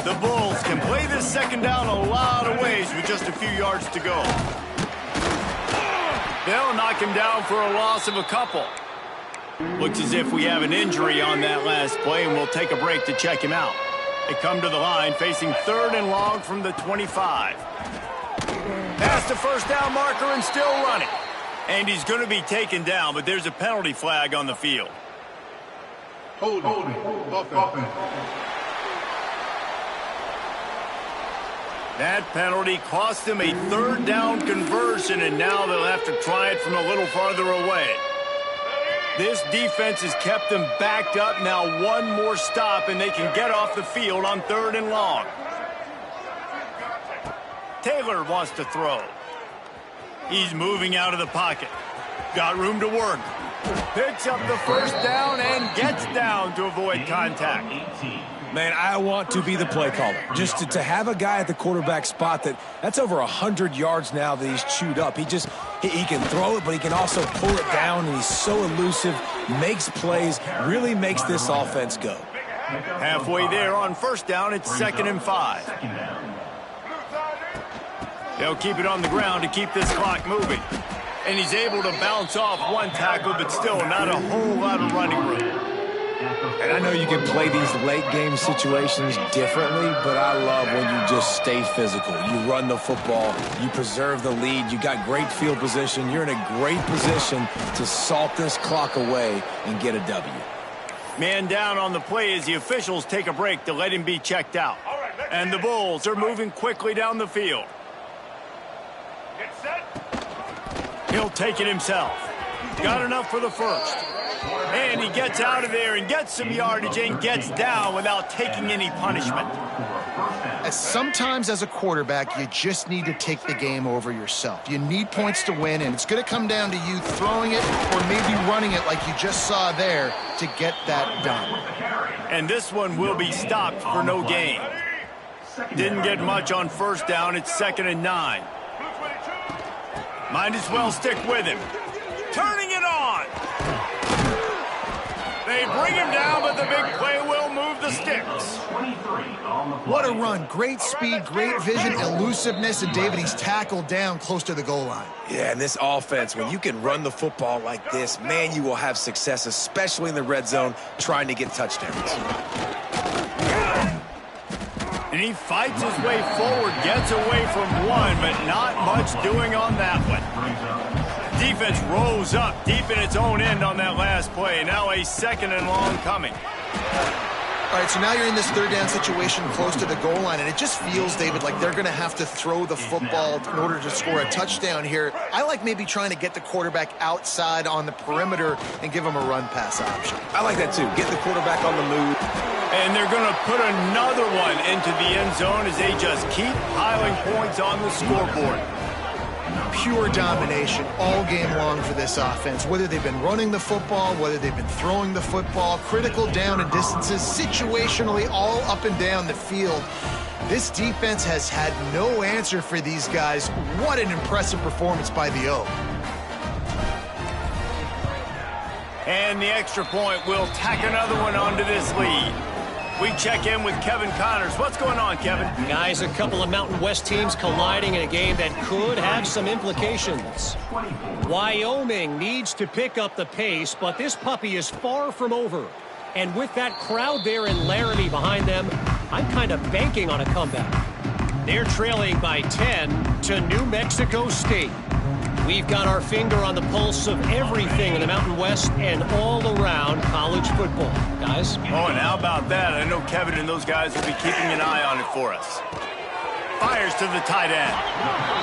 The Bulls can play this 2nd down a lot of ways with just a few yards to go. They'll knock him down for a loss of a couple. Looks as if we have an injury on that last play, and we'll take a break to check him out. They come to the line facing 3rd and long from the 25. Past the 1st down marker and still running. And he's going to be taken down, but there's a penalty flag on the field. That penalty cost them a third down conversion, and now they'll have to try it from a little farther away. This defense has kept them backed up. Now one more stop, and they can get off the field on 3rd and long. Taylor wants to throw. He's moving out of the pocket. Got room to work. Picks up the first down and gets down to avoid contact.
Man, I want to be the play caller. Just to have a guy at the quarterback spot that's over 100 yards now that he's chewed up. He can throw it, but he can also pull it down, and he's so elusive, makes plays, really makes this offense go.
Halfway there on 1st down, it's 2nd and 5. They'll keep it on the ground to keep this clock moving. And he's able to bounce off one tackle, but still not a whole lot of running room.
And I know you can play these late-game situations differently, but I love when you just stay physical. You run the football, you preserve the lead, you got great field position, you're in a great position to salt this clock away and get a W.
Man down on the play as the officials take a break to let him be checked out. And the Bulls are moving quickly down the field. He'll take it himself. Got enough for the first. And he gets out of there and gets some yardage and gets down without taking any punishment.
Sometimes as a quarterback, you just need to take the game over yourself. You need points to win, and it's going to come down to you throwing it or maybe running it like you just saw there to get that done.
And this one will be stopped for no gain. Didn't get much on 1st down. It's 2nd and 9. Might as well stick with him. Turning it on. They bring him down, but the big play will move the sticks.
What a run. Great speed, great vision, elusiveness, and David, he's tackled down close to the goal line.
Yeah, and this offense, when you can run the football like this, man, you will have success, especially in the red zone, trying to get touchdowns.
And he fights his way forward, gets away from one, but not much doing on that one. Defense rose up deep in its own end on that last play. Now a 2nd and long coming.
All right, so now you're in this 3rd down situation close to the goal line, and it just feels, David, like they're going to have to throw the football in order to score a touchdown here. I like maybe trying to get the quarterback outside on the perimeter and give him a run-pass option.
I like that, too. Get the quarterback on the move.
And they're going to put another one into the end zone as they just keep piling points on the scoreboard.
Pure domination all game long for this offense. Whether they've been running the football, whether they've been throwing the football, critical down and distances, situationally all up and down the field. This defense has had no answer for these guys. What an impressive performance by the O.
And the extra point will tack another one onto this lead. We check in with Kevin Connors. What's going on, Kevin?
Guys, a couple of Mountain West teams colliding in a game that could have some implications. Wyoming needs to pick up the pace, but this puppy is far from over. And with that crowd there in Laramie behind them, I'm kind of banking on a comeback. They're trailing by 10 to New Mexico State. We've got our finger on the pulse of everything in the Mountain West and all around college football. Guys?
Oh, and how about that? I know Kevin and those guys will be keeping an eye on it for us. Fires to the tight end.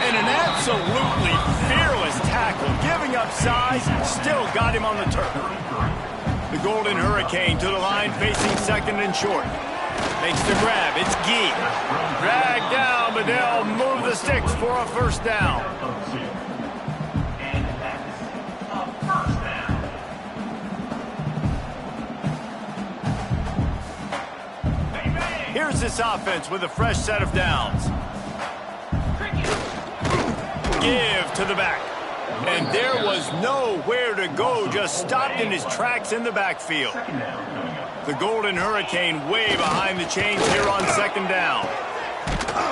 And an absolutely fearless tackle. Giving up size, still got him on the turf. The Golden Hurricane to the line, facing 2nd and short. Makes the grab. It's Gee. Dragged down, but they'll move the sticks for a 1st down. Here's this offense with a fresh set of downs. Give to the back. And there was nowhere to go, just stopped in his tracks in the backfield. The Golden Hurricane way behind the chains here on 2nd down.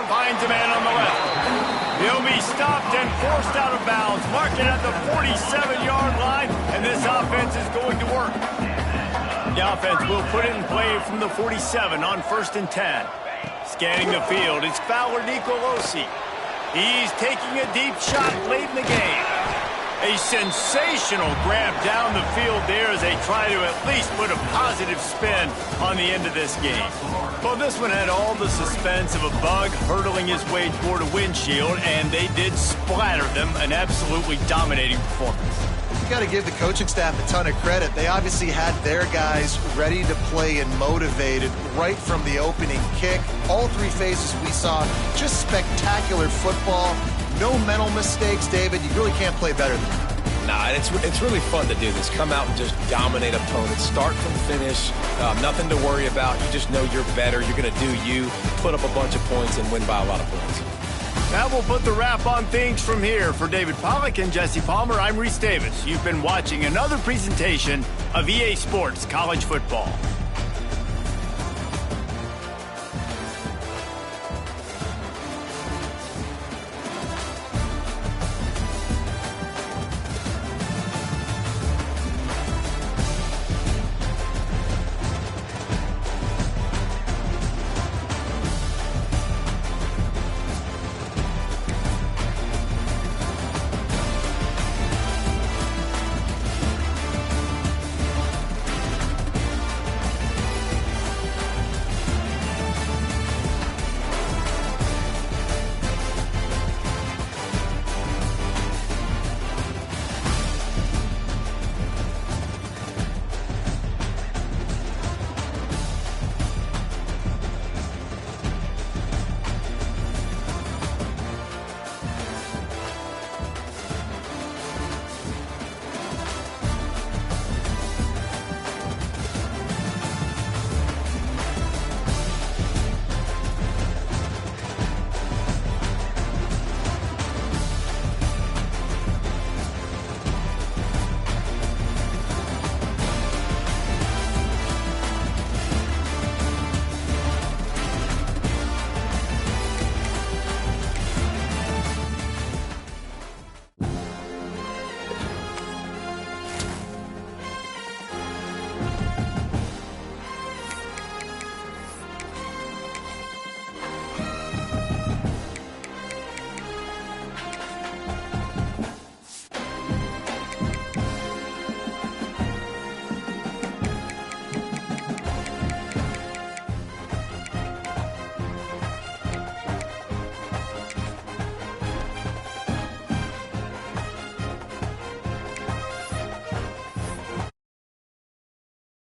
Finds a man on the left. He'll be stopped and forced out of bounds. Mark it at the 47-yard line, and this offense is going to work. The offense will put it in play from the 47 on 1st and 10. Scanning the field, it's Fowler Nicolosi. He's taking a deep shot late in the game. A sensational grab down the field there as they try to at least put a positive spin on the end of this game. Well, this one had all the suspense of a bug hurtling his way toward a windshield, and they did splatter them. An absolutely dominating performance.
You got to give the coaching staff a ton of credit. They obviously had their guys ready to play and motivated right from the opening kick. All three phases we saw, just spectacular football. No mental mistakes, David. You really can't play better than that.
Nah, it's really fun to do this. Come out and just dominate opponents. Start from finish. Nothing to worry about. You just know you're better. You're going to do you, put up a bunch of points, and win by a lot of points.
That will put the wrap on things from here. For David Pollack and Jesse Palmer, I'm Reese Davis. You've been watching another presentation of EA Sports College Football.